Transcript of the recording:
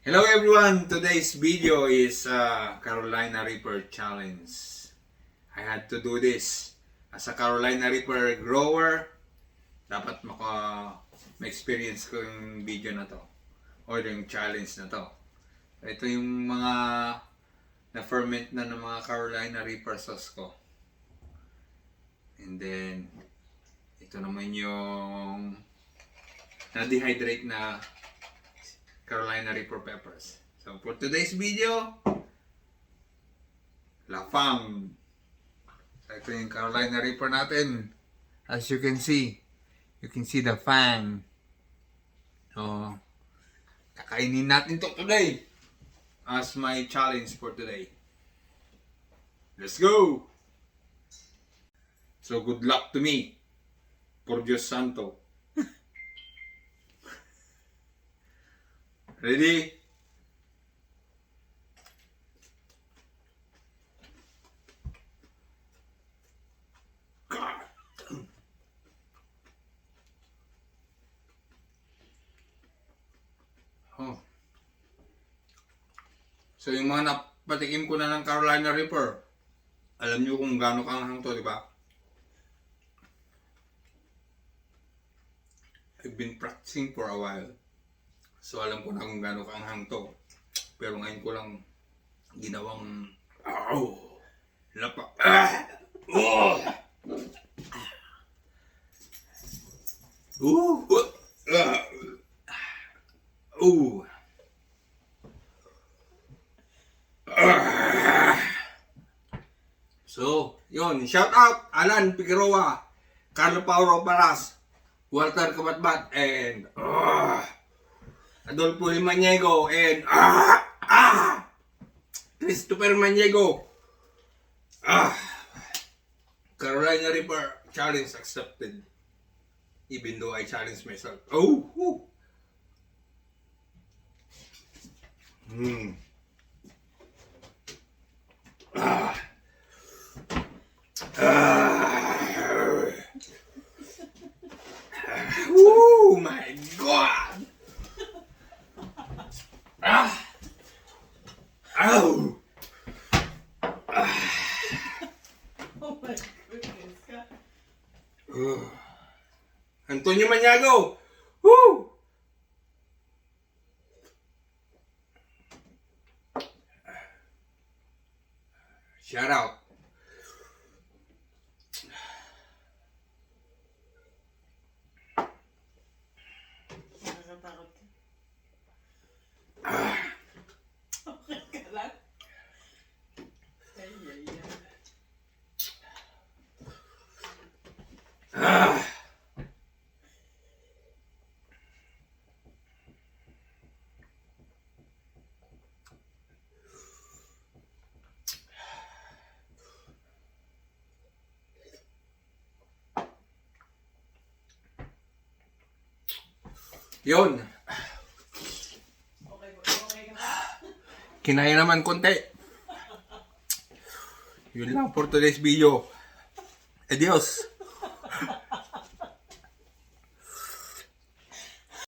Hello everyone! Today's video is Carolina Reaper Challenge. I had to do this. As a Carolina Reaper grower, dapat ma-experience ko yung video na to. O yung challenge na to. Ito yung mga na-ferment na ng mga Carolina Reaper sauce ko. And then, ito naman yung na-dehydrate na Carolina Reaper peppers. So for today's video, La Fang. So ito yung Carolina Reaper natin. As you can see the fang. So, kakainin natin to today as my challenge for today. Let's go! So good luck to me. Por Dios Santo. Ready? God. Oh. So yung mga napatikim ko na ng Carolina Reaper, alam nyo kung gaano kaanghang to, di ba? I've been practicing for a while. So alam ko na kung gaano kaanghang to. Pero ngayon ko lang ginawang lapa. Oh! So, yun. Shout out Alan Figueroa, Carlo Pauro Paras, Walter Kabatbat, and Adolfo Maniego, and Christopher Maniego. Carolina Reaper challenge accepted. Even though I challenged myself. Oh my God! Ow! Oh my goodness, God. Antonio Maniago! Woo! Shout out. Nakakatakot ka. Okay ka lang? Ay, ay, ay. Yun. Okay ka ba? Kinaya naman konti. Yun lang for today's video. Adios.